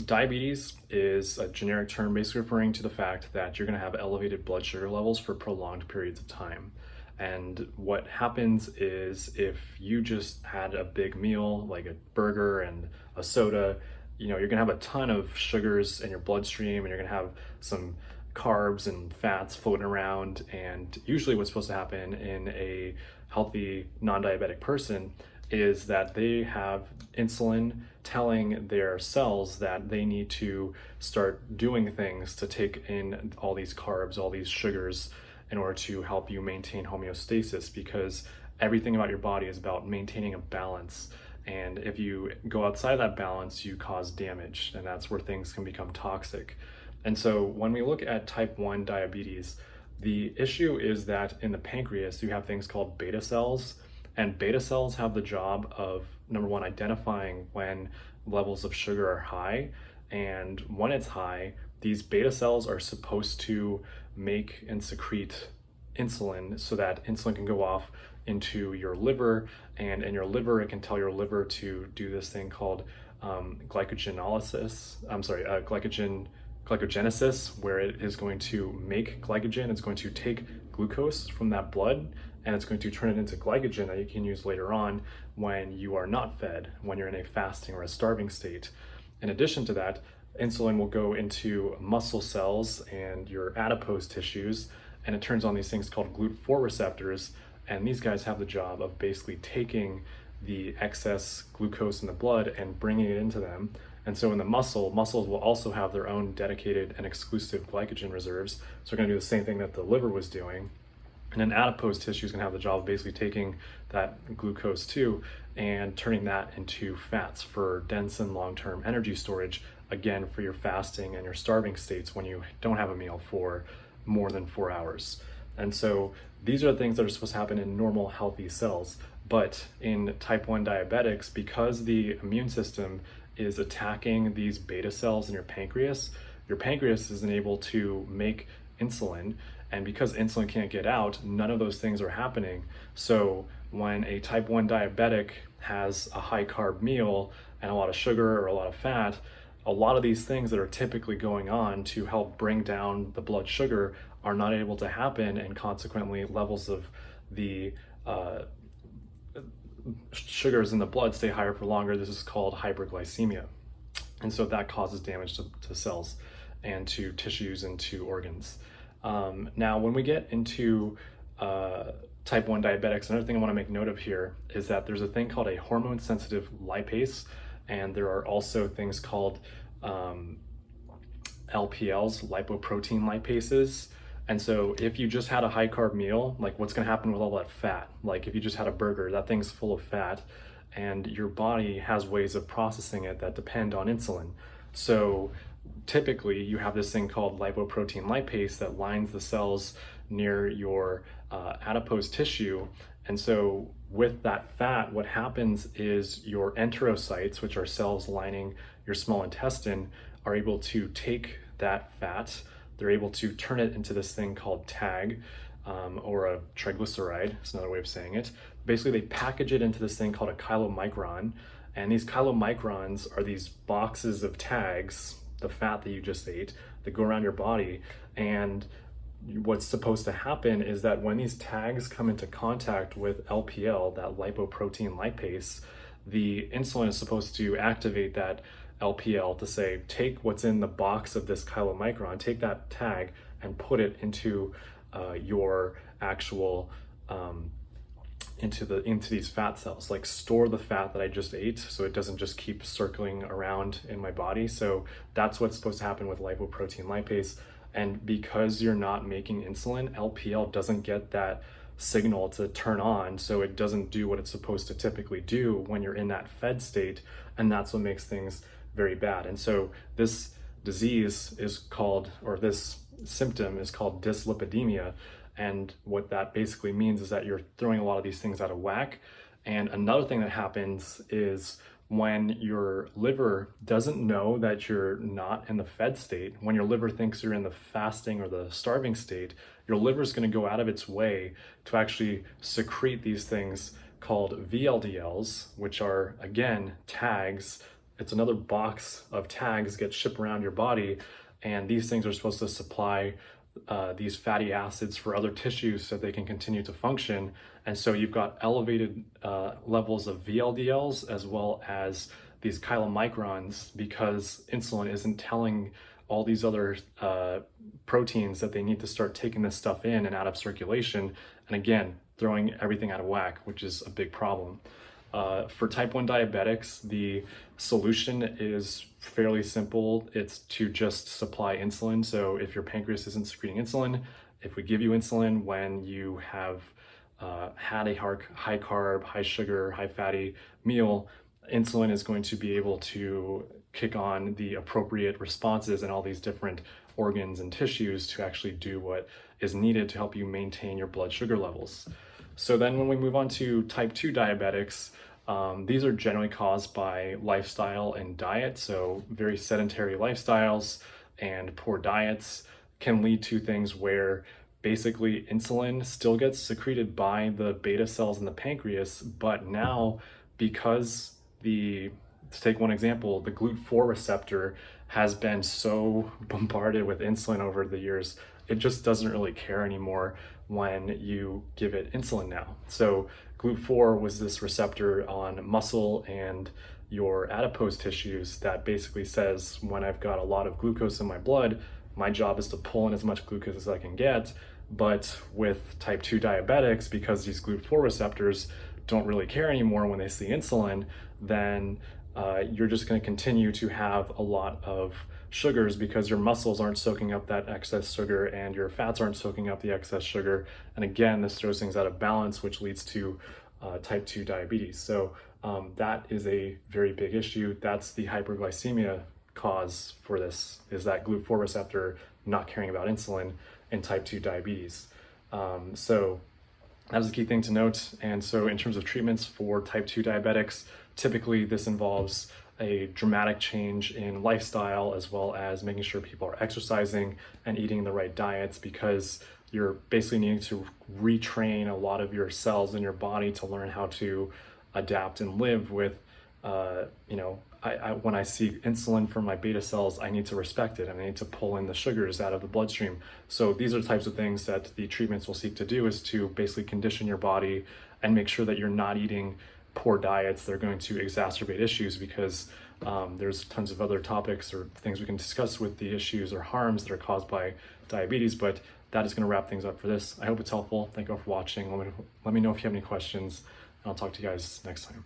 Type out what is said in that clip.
Diabetes is a generic term basically referring to the fact that you're going to have elevated blood sugar levels for prolonged periods of time. And what happens is if you just had a big meal, like a burger and a soda, you're going to have a ton of sugars in your bloodstream, and you're going to have some carbs and fats floating around. And usually what's supposed to happen in a healthy non-diabetic person is that they have insulin telling their cells that they need to start doing things to take in all these carbs, all these sugars, in order to help you maintain homeostasis, because everything about your body is about maintaining a balance. And if you go outside that balance, you cause damage, and that's where things can become toxic. And so when we look at type 1 diabetes, the issue is that in the pancreas, you have things called beta cells, and beta cells have the job of, number one, identifying when levels of sugar are high. And when it's high, these beta cells are supposed to make and secrete insulin so that insulin can go off into your liver. And in your liver, it can tell your liver to do this thing called glycogenesis, where it is going to make glycogen. It's going to take glucose from that blood, and it's going to turn it into glycogen that you can use later on when you are not fed, when you're in a fasting or a starving state. In addition to that, insulin will go into muscle cells and your adipose tissues, and it turns on these things called GLUT4 receptors, and these guys have the job of basically taking the excess glucose in the blood and bringing it into them. And so in the muscles will also have their own dedicated and exclusive glycogen reserves, so they're going to do the same thing that the liver was doing. And then adipose tissue is going to have the job of basically taking that glucose too and turning that into fats for dense and long-term energy storage, again, for your fasting and your starving states when you don't have a meal for more than 4 hours. And so these are the things that are supposed to happen in normal, healthy cells. But in type 1 diabetics, because the immune system is attacking these beta cells in your pancreas isn't able to make insulin. And because insulin can't get out, none of those things are happening. So when a type 1 diabetic has a high carb meal and a lot of sugar or a lot of fat, a lot of these things that are typically going on to help bring down the blood sugar are not able to happen, and consequently levels of the sugars in the blood stay higher for longer. This is called hyperglycemia. And so that causes damage to cells and to tissues and to organs. Now, when we get into type 1 diabetics, another thing I want to make note of here is that there's a thing called a hormone-sensitive lipase, and there are also things called LPLs, lipoprotein lipases. And so if you just had a high carb meal, like what's going to happen with all that fat? Like if you just had a burger, that thing's full of fat, and your body has ways of processing it that depend on insulin. So typically you have this thing called lipoprotein lipase that lines the cells near your adipose tissue. And so with that fat, what happens is your enterocytes, which are cells lining your small intestine, are able to take that fat. They're able to turn it into this thing called TAG, or a triglyceride. It's another way of saying it. Basically, they package it into this thing called a chylomicron. And these chylomicrons are these boxes of tags, the fat that you just ate, that go around your body. And what's supposed to happen is that when these tags come into contact with LPL, that lipoprotein lipase, the insulin is supposed to activate that LPL to say, take what's in the box of this chylomicron, take that tag and put it into your actual into these fat cells, like store the fat that I just ate so it doesn't just keep circling around in my body. So that's what's supposed to happen with lipoprotein lipase. And because you're not making insulin, LPL doesn't get that signal to turn on, so it doesn't do what it's supposed to typically do when you're in that fed state, and that's what makes things very bad. And so this disease is called, or this symptom is called dyslipidemia. And what that basically means is that you're throwing a lot of these things out of whack. And another thing that happens is when your liver doesn't know that you're not in the fed state, when your liver thinks you're in the fasting or the starving state, your liver is going to go out of its way to actually secrete these things called VLDLs, which are, again, tags it's another box of tags get shipped around your body, and these things are supposed to supply these fatty acids for other tissues so they can continue to function. And so you've got elevated levels of VLDLs as well as these chylomicrons, because insulin isn't telling all these other proteins that they need to start taking this stuff in and out of circulation. And again, throwing everything out of whack, which is a big problem. For type 1 diabetics, the solution is fairly simple. It's to just supply insulin. So if your pancreas isn't secreting insulin, if we give you insulin when you have had a high carb, high sugar, high fatty meal, insulin is going to be able to kick on the appropriate responses in all these different organs and tissues to actually do what is needed to help you maintain your blood sugar levels. So then when we move on to type 2 diabetics, these are generally caused by lifestyle and diet. So very sedentary lifestyles and poor diets can lead to things where basically insulin still gets secreted by the beta cells in the pancreas, but now because to take one example, the GLUT4 receptor has been so bombarded with insulin over the years, it just doesn't really care anymore when you give it insulin now. So GLUT4 was this receptor on muscle and your adipose tissues that basically says, when I've got a lot of glucose in my blood, my job is to pull in as much glucose as I can get. But with type 2 diabetics, because these GLUT4 receptors don't really care anymore when they see insulin, then you're just going to continue to have a lot of sugars because your muscles aren't soaking up that excess sugar and your fats aren't soaking up the excess sugar. And again, this throws things out of balance, which leads to type 2 diabetes. So that is a very big issue. That's the hyperglycemia cause for this, is that GLUT4 receptor not caring about insulin in type 2 diabetes. So that is a key thing to note. And so in terms of treatments for type 2 diabetics, typically this involves a dramatic change in lifestyle, as well as making sure people are exercising and eating the right diets, because you're basically needing to retrain a lot of your cells in your body to learn how to adapt and live with, when I see insulin from my beta cells, I need to respect it and I need to pull in the sugars out of the bloodstream. So these are the types of things that the treatments will seek to do, is to basically condition your body and make sure that you're not eating poor diets that are going to exacerbate issues, because there's tons of other topics or things we can discuss with the issues or harms that are caused by diabetes, but that is going to wrap things up for this. I hope it's helpful. Thank you all for watching. Let me know if you have any questions, and I'll talk to you guys next time.